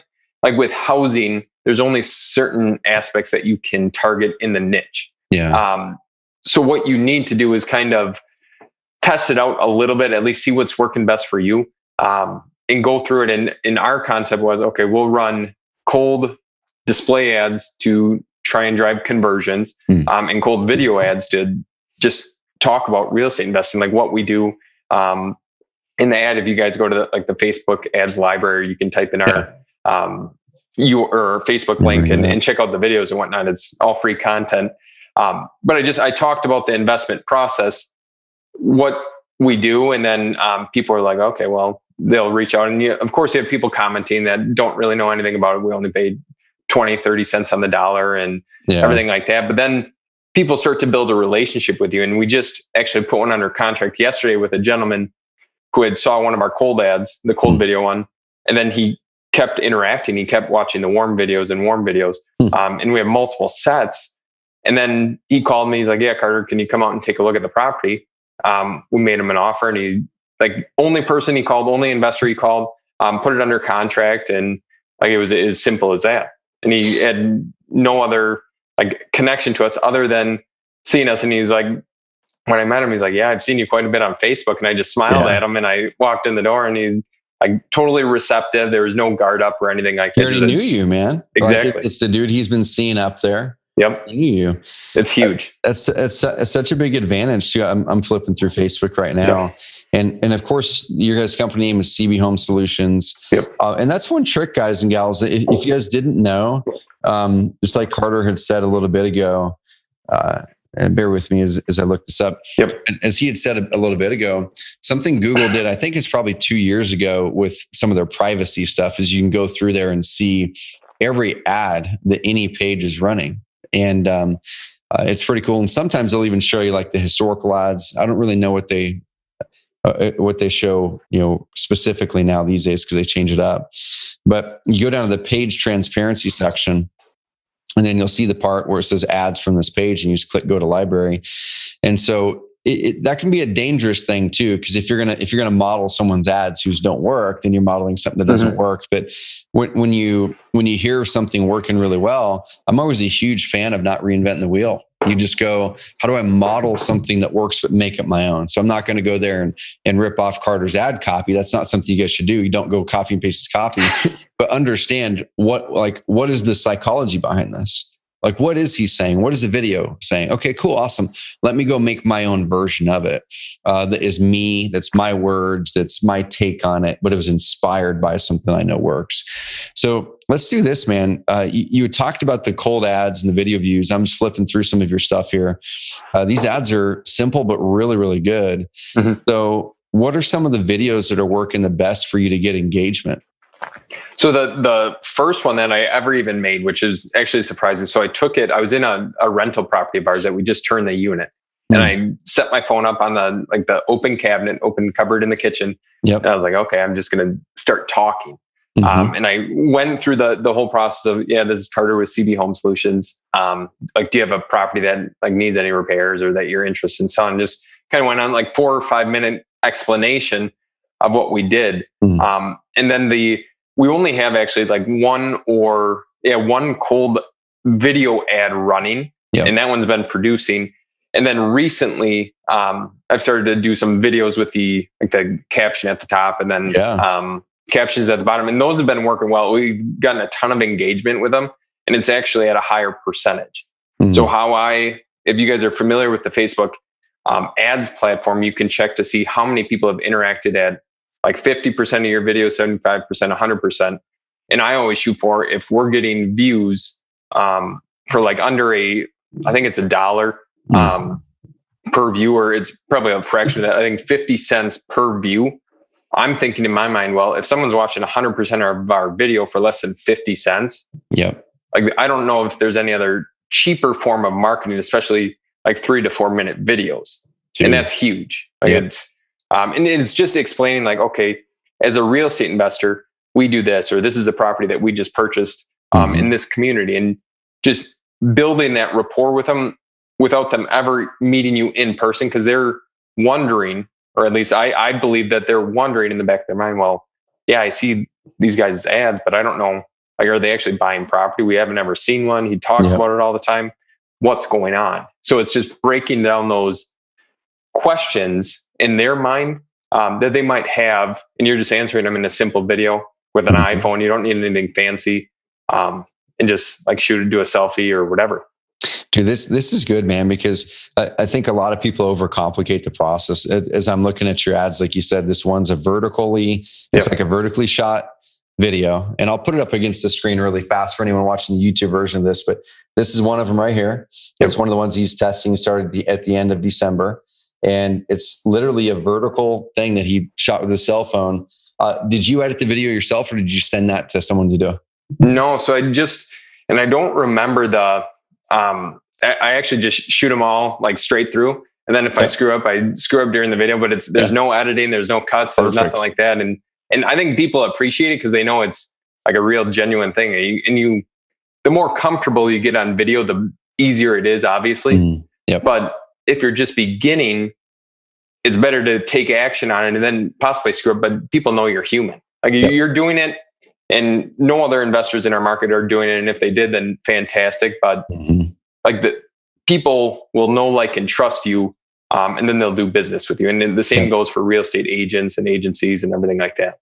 like with housing, there's only certain aspects that you can target in the niche. Yeah. So what you need to do is kind of test it out a little bit, at least see what's working best for you, and go through it. And our concept was, okay, we'll run cold display ads to try and drive conversions, and cold video ads to just talk about real estate investing, like what we do. In the ad, if you guys go to the Facebook ads library, you can type in our your Facebook link and check out the videos and whatnot. It's all free content. But I talked about the investment process, what we do, and then people are like, okay, well, they'll reach out. And of course, you have people commenting that don't really know anything about it. We only paid 20, 30 cents on the dollar and everything like that. But then people start to build a relationship with you. And we just actually put one under contract yesterday with a gentleman who had saw one of our cold ads, the cold video one, and then he kept interacting. He kept watching the warm videos. And we have multiple sets. And then he called me. He's like, "Yeah, Carter, can you come out and take a look at the property?" We made him an offer, and he, like, only person he called, only investor he called, put it under contract. And like, it was as simple as that. And he had no other like connection to us other than seeing us. And he's like, when I met him, he's like, "Yeah, I've seen you quite a bit on Facebook." And I just smiled at him, and I walked in the door, and he like totally receptive. There was no guard up or anything like that. He already knew you, man. Exactly. Like it's the dude he's been seeing up there. Yep. He knew you. It's huge. It's such a big advantage too. I'm flipping through Facebook right now. And of course your guys' company name is CB Home Solutions. Yep. And that's one trick, guys and gals. If you guys didn't know, just like Carter had said a little bit ago, and bear with me as I look this up. Yep. As he had said a little bit ago, something Google did, I think it's probably 2 years ago with some of their privacy stuff, is you can go through there and see every ad that any page is running. And it's pretty cool. And sometimes they'll even show you like the historical ads. I don't really know what they show, specifically now these days, because they change it up. But you go down to the page transparency section, and then you'll see the part where it says ads from this page, and you just click go to library. And so that can be a dangerous thing too, because if you're gonna model someone's ads whose don't work, then you're modeling something that doesn't work. But when you hear something working really well, I'm always a huge fan of not reinventing the wheel. You just go, how do I model something that works but make it my own? So I'm not going to go there and rip off Carter's ad copy. That's not something you guys should do. You don't go copy and paste his copy, but understand what is the psychology behind this? Like, what is he saying? What is the video saying? Okay, cool, awesome. Let me go make my own version of it. That is me. That's my words. That's my take on it. But it was inspired by something I know works. So let's do this, man. You talked about the cold ads and the video views. I'm just flipping through some of your stuff here. These ads are simple, but really, really good. So what are some of the videos that are working the best for you to get engagement? So the first one that I ever even made, which is actually surprising. So I was in a rental property of ours that we just turned the unit, and I set my phone up on the open cabinet, open cupboard in the kitchen. Yep. And I was like, okay, I'm just going to start talking. And I went through the whole process of, this is Carter with CB Home Solutions. Do you have a property that like needs any repairs or that you're interested in selling? Just kind of went on like 4 or 5 minute explanation of what we did. And then we only have actually like one cold video ad running, and that one's been producing. And then recently, I've started to do some videos with the caption at the top, and then captions at the bottom, and those have been working well. We've gotten a ton of engagement with them, and it's actually at a higher percentage. So if you guys are familiar with the Facebook ads platform, you can check to see how many people have interacted at like 50% of your video, 75%, 100%. And I always shoot for, if we're getting views for like under I think it's $1 per view, or it's probably a fraction of that. I think 50 cents per view. I'm thinking in my mind, well, if someone's watching 100% of our video for less than 50 cents, like I don't know if there's any other cheaper form of marketing, especially like 3 to 4 minute videos. And that's huge. And it's just explaining like, okay, as a real estate investor, we do this, or this is a property that we just purchased in this community, and just building that rapport with them without them ever meeting you in person, because they're wondering, or at least I believe that they're wondering in the back of their mind, well, I see these guys' ads, but I don't know, like, are they actually buying property? We haven't ever seen one. He talks about it all the time. What's going on? So it's just breaking down those questions in their mind that they might have, and you're just answering them in a simple video with an iPhone. You don't need anything fancy, and just like do a selfie or whatever. Dude, this is good, man, because I think a lot of people overcomplicate the process. As I'm looking at your ads, like you said, this one's it's like a vertically shot video, and I'll put it up against the screen really fast for anyone watching the YouTube version of this, but this is one of them right here. It's one of the ones he's testing. Started at the end of December. And it's literally a vertical thing that he shot with his cell phone. Did you edit the video yourself, or did you send that to someone to do? No. So I don't remember the I actually just shoot them all like straight through. And then if I screw up during the video, but there's no editing, there's no cuts, there's nothing like that. And I think people appreciate it because they know it's like a real genuine thing. And the more comfortable you get on video, the easier it is, obviously. But if you're just beginning, it's better to take action on it and then possibly screw up. But people know you're human. Like you're doing it, and no other investors in our market are doing it. And if they did, then fantastic. But like the people will know, like, and trust you, and then they'll do business with you. And then the same goes for real estate agents and agencies and everything like that.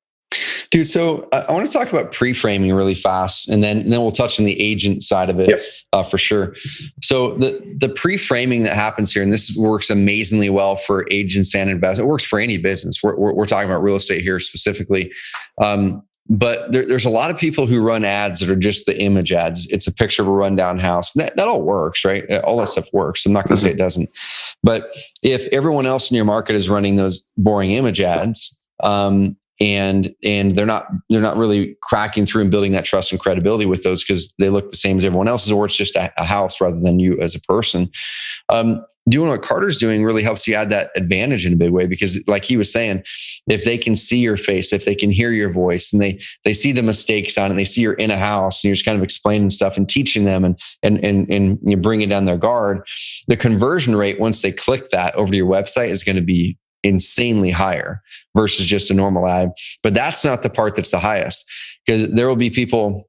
Dude, so I want to talk about pre-framing really fast, and then we'll touch on the agent side of it for sure. So the pre-framing that happens here, and this works amazingly well for agents and investors. It works for any business. We're talking about real estate here specifically. But there's a lot of people who run ads that are just the image ads. It's a picture of a rundown house. That all works, right? All that stuff works. I'm not going to say it doesn't. But if everyone else in your market is running those boring image ads, and they're not really cracking through and building that trust and credibility with those because they look the same as everyone else's, or it's just a house rather than you as a person. Doing what Carter's doing really helps you add that advantage in a big way, because like he was saying, if they can see your face, if they can hear your voice, and they see the mistakes on it, and they see you're in a house and you're just kind of explaining stuff and teaching them and you bring it down their guard, the conversion rate once they click that over to your website is going to be insanely higher versus just a normal ad. But that's not the part that's the highest, because there will be people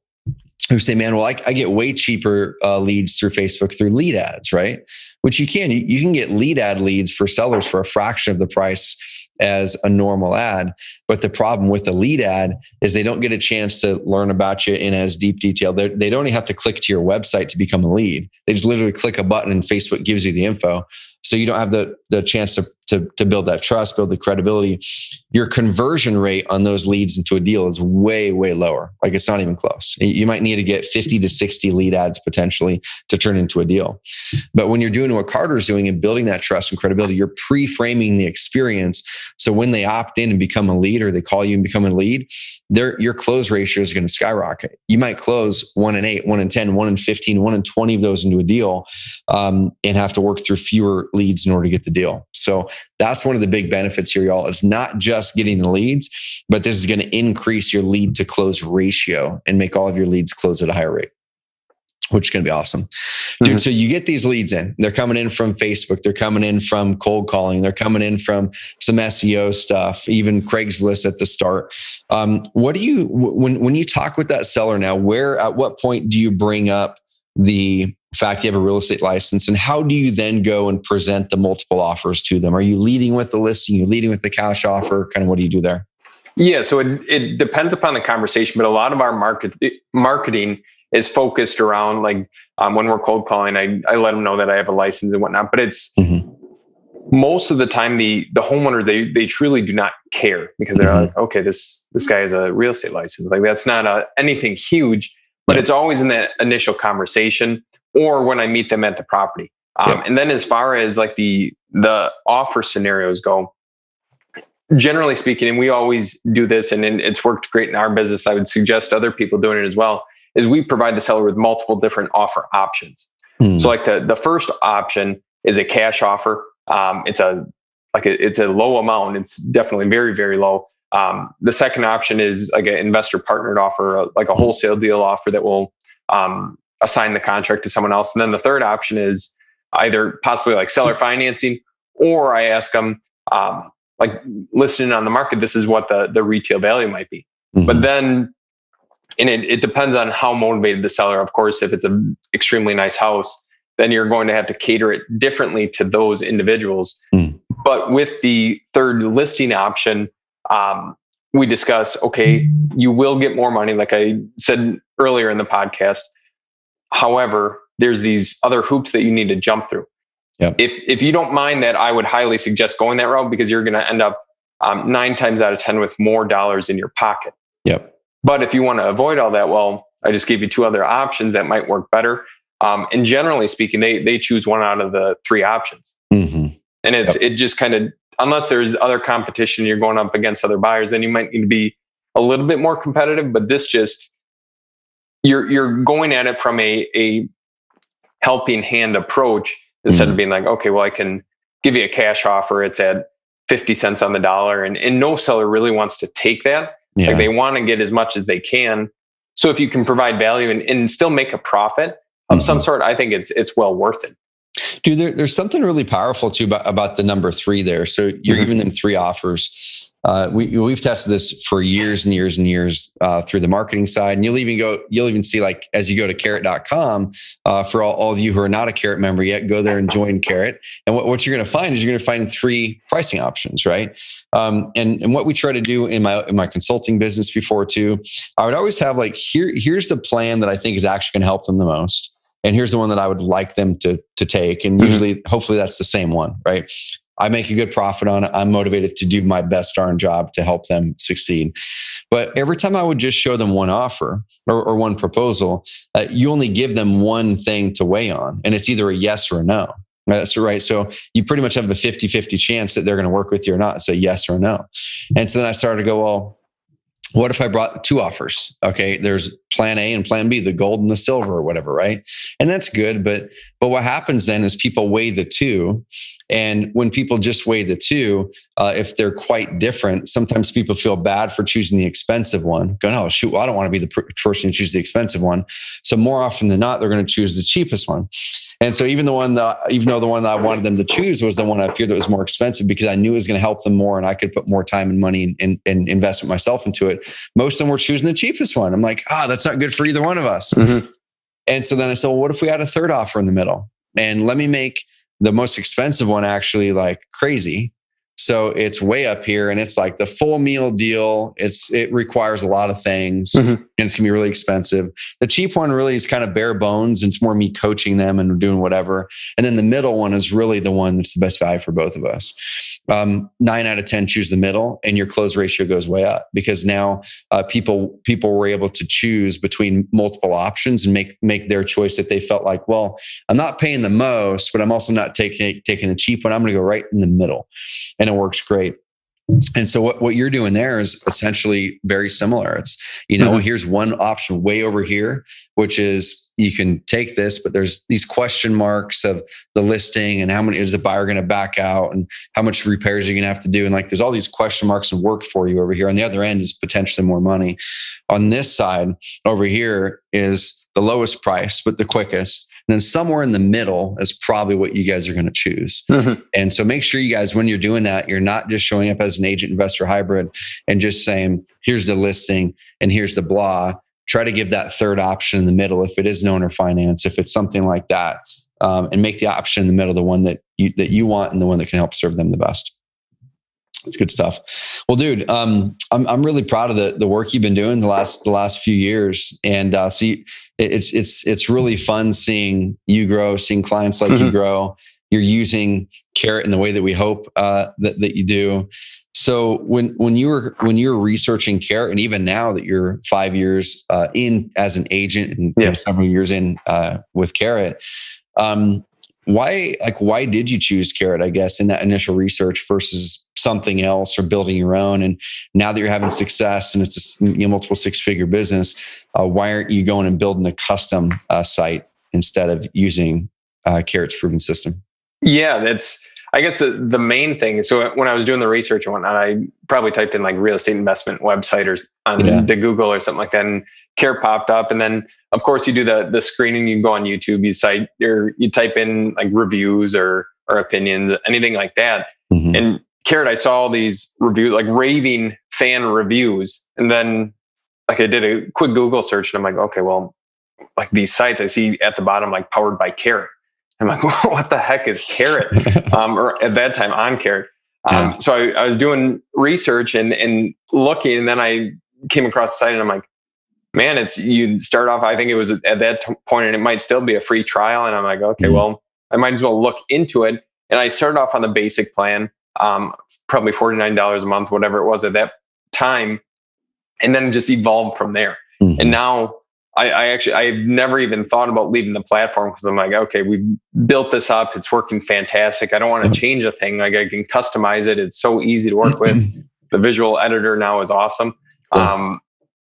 who say, man, well, I get way cheaper leads through Facebook through lead ads, right? Which you can get lead ad leads for sellers for a fraction of the price as a normal ad. But the problem with the lead ad is they don't get a chance to learn about you in as deep detail. They don't even have to click to your website to become a lead. They just literally click a button and Facebook gives you the info. So you don't have the chance to build that trust, build the credibility. Your conversion rate on those leads into a deal is way, way lower. Like it's not even close. You might need to get 50 to 60 lead ads potentially to turn into a deal. But when you're doing what Carter's doing and building that trust and credibility, you're pre-framing the experience. So when they opt in and become a lead, or they call you and become a lead, your close ratio is going to skyrocket. You might close 1 in 8, 1 in 10, 1 in 15, 1 in 20 of those into a deal, and have to work through fewer leads in order to get the deal. So that's one of the big benefits here, y'all. It's not just getting the leads, but this is going to increase your lead to close ratio and make all of your leads close at a higher rate, which is going to be awesome. Dude, so you get these leads in. They're coming in from Facebook. They're coming in from cold calling. They're coming in from some SEO stuff, even Craigslist at the start. What do you, when you talk with that seller now, at what point do you bring up the fact you have a real estate license, and how do you then go and present the multiple offers to them? Are you leading with the listing? Are you leading with the cash offer? Kind of what do you do there? Yeah, so it depends upon the conversation, but a lot of our marketing is focused around like when we're cold calling, I let them know that I have a license and whatnot, but it's most of the time the homeowners, they truly do not care, because they're like, okay, this guy has a real estate license. Like that's not anything huge, but it's always in that initial conversation or when I meet them at the property. And then as far as like the offer scenarios go, generally speaking, and we always do this, and it's worked great in our business, I would suggest other people doing it as well, is we provide the seller with multiple different offer options. So like the first option is a cash offer. It's a low amount. It's definitely very, very low. The second option is like an investor partnered offer, like a wholesale deal offer that will assign the contract to someone else. And then the third option is either possibly like seller financing, or I ask them, like listing on the market, this is what the retail value might be. But then, and it depends on how motivated the seller. Of course, if it's an extremely nice house, then you're going to have to cater it differently to those individuals. But with the third listing option, we discuss, okay, you will get more money, like I said earlier in the podcast. However, there's these other hoops that you need to jump through. If you don't mind that, I would highly suggest going that route, because you're going to end up 9 times out of 10 with more dollars in your pocket. But if you want to avoid all that, well, I just gave you 2 other options that might work better. And generally speaking, they choose 1 out of the 3 options. And it just kind of, unless there's other competition, you're going up against other buyers, then you might need to be a little bit more competitive. But this just, you're going at it from a helping hand approach instead of being like, okay, well, I can give you a cash offer. It's at 50 cents on the dollar. And no seller really wants to take that. Yeah. Like they want to get as much as they can. So if you can provide value and still make a profit of some sort, I think it's well worth it. Dude, there's something really powerful too about the number 3 there. So you're giving them 3 offers. We've tested this for years and years and years through the marketing side. And you'll even see, like, as you go to carrot.com, for all of you who are not a Carrot member yet, go there and join Carrot. And what you're going to find is you're going to find 3 pricing options, right? And what we try to do in my consulting business before too, I would always have like, here's the plan that I think is actually going to help them the most. And here's the one that I would like them to take. And usually, hopefully that's the same one, right? I make a good profit on it. I'm motivated to do my best darn job to help them succeed. But every time I would just show them one offer or one proposal, you only give them one thing to weigh on. And it's either a yes or a no. That's right. So you pretty much have a 50-50 chance that they're going to work with you or not. It's a yes or a no. And so then I started to go, well, what if I brought 2 offers? Okay, there's plan A and plan B, the gold and the silver or whatever, right? And that's good. But what happens then is people weigh the 2. And when people just weigh the 2, if they're quite different, sometimes people feel bad for choosing the expensive one. Going, oh, shoot, well, I don't want to be the person who chooses the expensive one. So more often than not, they're going to choose the cheapest one. And so even though the one that I wanted them to choose was the one up here that was more expensive because I knew it was going to help them more and I could put more time and money and investment myself into it, most of them were choosing the cheapest one. I'm like, that's not good for either one of us. And so then I said, well, what if we had a 3rd offer in the middle? And let me make the most expensive one actually like crazy. So it's way up here and it's like the full meal deal. It requires a lot of things and it's gonna be really expensive. The cheap one really is kind of bare bones. And it's more me coaching them and doing whatever. And then the middle one is really the one that's the best value for both of us. 9 out of 10 choose the middle and your close ratio goes way up because now people were able to choose between multiple options and make their choice that they felt like, well, I'm not paying the most, but I'm also not taking the cheap one. I'm going to go right in the middle. And it works great. And so what you're doing there is essentially very similar. It's, here's one option way over here, which is you can take this, but there's these question marks of the listing and how many is the buyer going to back out and how much repairs are you going to have to do. And like, there's all these question marks and work for you over here. On the other end is potentially more money. On this side over here is the lowest price, but the quickest. And then somewhere in the middle is probably what you guys are going to choose. And so make sure you guys, when you're doing that, you're not just showing up as an agent investor hybrid and just saying, here's the listing and here's the blah. Try to give that 3rd option in the middle. If it is an owner finance, if it's something like that, and make the option in the middle, the one that you want and the one that can help serve them the best. It's good stuff. Well, dude, I'm really proud of the work you've been doing the last few years, and it's really fun seeing you grow, seeing clients like you grow. You're using Carrot in the way that we hope that you do. So when you were researching Carrot, and even now that you're 5 years in as an agent and several years in with Carrot, why did you choose Carrot? I guess in that initial research versus something else or building your own. And now that you're having success and it's a multiple 6-figure business, why aren't you going and building a custom site instead of using Carrot's proven system? Yeah, that's, I guess the main thing. So when I was doing the research and whatnot, I probably typed in like real estate investment website or on the Google or something like that, and Carrot popped up. And then of course you do the screening, you go on YouTube, you type in like reviews or opinions, anything like that. And Carrot, I saw all these reviews, like raving fan reviews. And then like I did a quick Google search and I'm like, okay, well, like these sites I see at the bottom, like powered by Carrot. I'm like, what the heck is Carrot? Or at that time on Carrot. So I was doing research and looking, and then I came across the site and I'm like, man, you start off, I think it was at that point, and it might still be a free trial. And I'm like, okay, well, I might as well look into it. And I started off on the basic plan, probably $49 a month, whatever it was at that time. And then just evolved from there. And now I've never even thought about leaving the platform because I'm like, okay, we built this up. It's working fantastic. I don't want to change a thing. Like I can customize it. It's so easy to work with. The visual editor now is awesome. And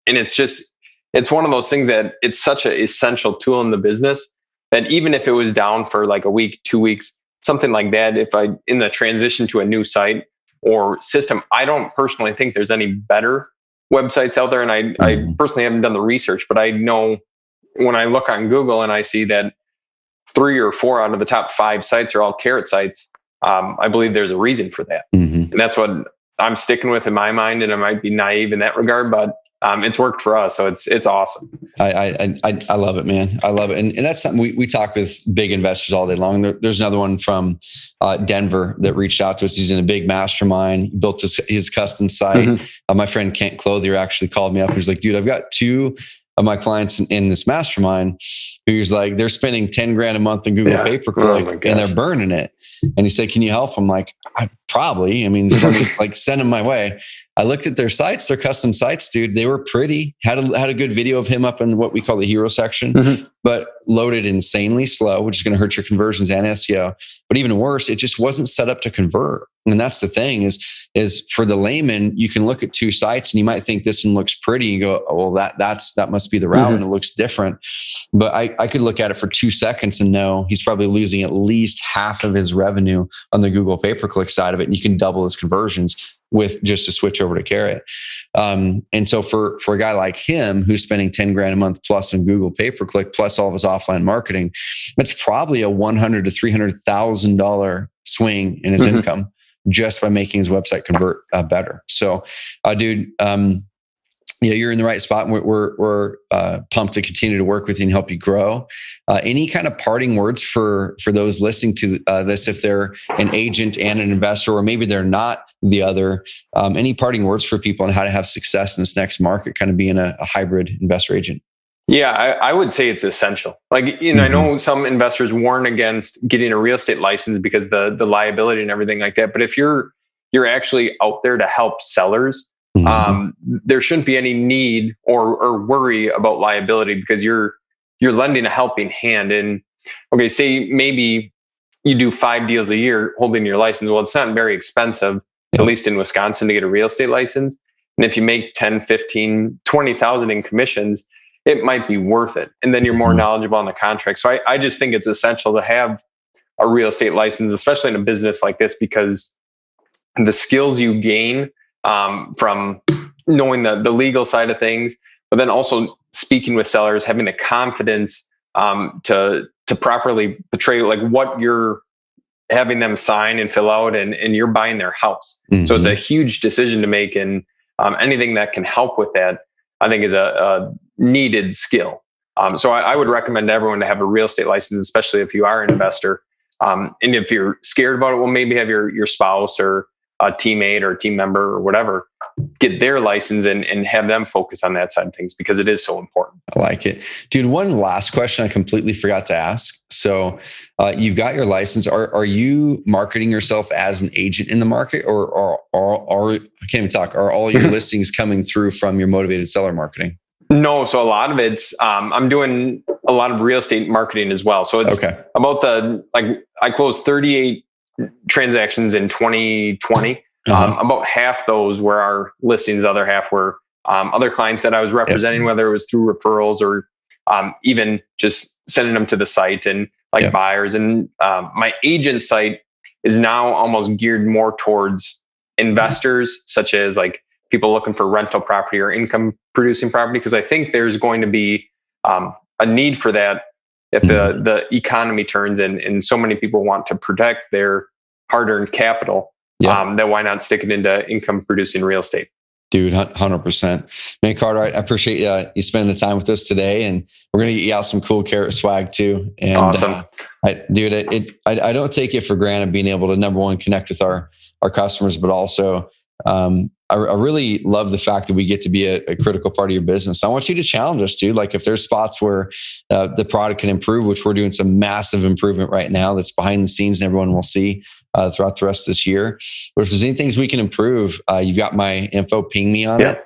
it's one of those things that it's such an essential tool in the business that even if it was down for like a week, 2 weeks, something like that, if I in the transition to a new site or system, I don't personally think there's any better websites out there. And I personally haven't done the research, but I know when I look on Google and I see that 3 or 4 out of the top 5 sites are all carrot sites, I believe there's a reason for that. And that's what I'm sticking with in my mind. And I might be naive in that regard, but it's worked for us. So it's awesome. I love it, man. I love it. And that's something we talk with big investors all day long. There's another one from Denver that reached out to us. He's in a big mastermind. He built his custom site. My friend Kent Clothier actually called me up. He's like, dude, I've got 2 of my clients in this mastermind who's like, they're spending 10 grand a month in Google pay-per-click and they're burning it. And he said, can you help? I'm like, probably. I mean, just let me like send them my way. I looked at their sites, their custom sites, dude. They were pretty, had a good video of him up in what we call the hero section, but loaded insanely slow, which is going to hurt your conversions and SEO. But even worse, it just wasn't set up to convert. And that's the thing is for the layman, you can look at 2 sites and you might think this one looks pretty and go, oh, well, that must be the route and it looks different. But I could look at it for 2 seconds and know he's probably losing at least half of his revenue on the Google pay-per-click side of it. And you can double his conversions with just a switch over to Carrot. And so for a guy like him, who's spending 10 grand a month plus on Google pay-per-click, plus all of his offline marketing, that's probably a $100,000 to $300,000 swing in his income just by making his website convert better. So, dude, yeah, you're in the right spot. We're pumped to continue to work with you and help you grow. Any kind of parting words for those listening to this, if they're an agent and an investor, or maybe they're not the other? Any parting words for people on how to have success in this next market, kind of being a hybrid investor agent? Yeah, I would say it's essential. Like, I know some investors warn against getting a real estate license because the liability and everything like that. But if you're actually out there to help sellers, there shouldn't be any need or worry about liability, because you're lending a helping hand. And okay, say maybe you do 5 deals a year holding your license. Well, it's not very expensive, at least in Wisconsin, to get a real estate license. And if you make 10, 15, 20,000 in commissions, it might be worth it. And then you're more knowledgeable on the contract. So I just think it's essential to have a real estate license, especially in a business like this, because the skills you gain from knowing the legal side of things, but then also speaking with sellers, having the confidence to properly portray like what you're having them sign and fill out, and you're buying their house. So it's a huge decision to make, and anything that can help with that, I think, is a needed skill. So I would recommend everyone to have a real estate license, especially if you are an investor. And if you're scared about it, well, maybe have your spouse or a teammate or a team member or whatever get their license and have them focus on that side of things, because it is so important. I like it. Dude, one last question I completely forgot to ask. So you've got your license. Are you marketing yourself as an agent in the market, or I can't even talk, are all your listings coming through from your motivated seller marketing? No. So a lot of it's, I'm doing a lot of real estate marketing as well. So it's about I closed 38 transactions in 2020. About half those were our listings. The other half were other clients that I was representing, whether it was through referrals or even just sending them to the site and buyers. And my agent site is now almost geared more towards investors, such as like people looking for rental property or income producing property, because I think there's going to be a need for that if the economy turns and so many people want to protect their hard-earned capital. Then why not stick it into income producing real estate? Dude, 100%. Man, Carter, I appreciate you spending the time with us today, and we're going to get you out some cool Carrot swag too. And awesome. I don't take it for granted being able to, number one, connect with our customers, but also I really love the fact that we get to be a critical part of your business. I want you to challenge us, dude. Like if there's spots where the product can improve, which we're doing some massive improvement right now that's behind the scenes and everyone will see throughout the rest of this year. But if there's any things we can improve, you've got my info, ping me on it.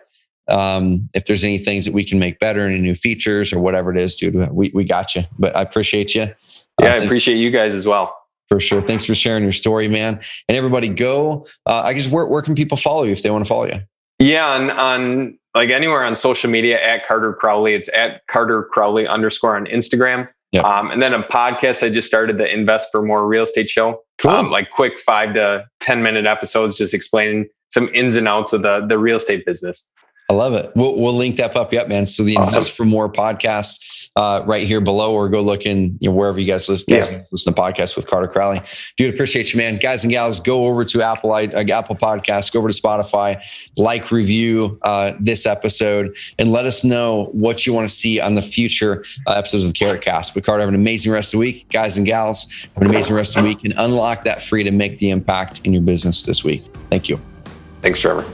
If there's any things that we can make better, any new features or whatever it is, dude, we got you. But I appreciate you. I appreciate you guys as well. For sure. Thanks for sharing your story, man. And everybody go, I guess, where can people follow you if they want to follow you? Yeah. On like anywhere on social media at Carter Crowley. It's at Carter Crowley _ on Instagram. Yep. And then a podcast, I just started the Invest for More Real Estate show. Cool. Like quick 5 to 10 minute episodes, just explaining some ins and outs of the real estate business. I love it. We'll link that up. Yep, man. So the Invest for More podcast right here below, or go look in wherever you guys listen to podcasts with Carter Crowley. Dude, appreciate you, man. Guys and gals, go over to Apple Podcasts, go over to Spotify, review this episode, and let us know what you want to see on the future episodes of the Carrot Cast. But Carter, have an amazing rest of the week. Guys and gals, have an amazing rest of the week, and unlock that freedom, make the impact in your business this week. Thank you. Thanks, Trevor.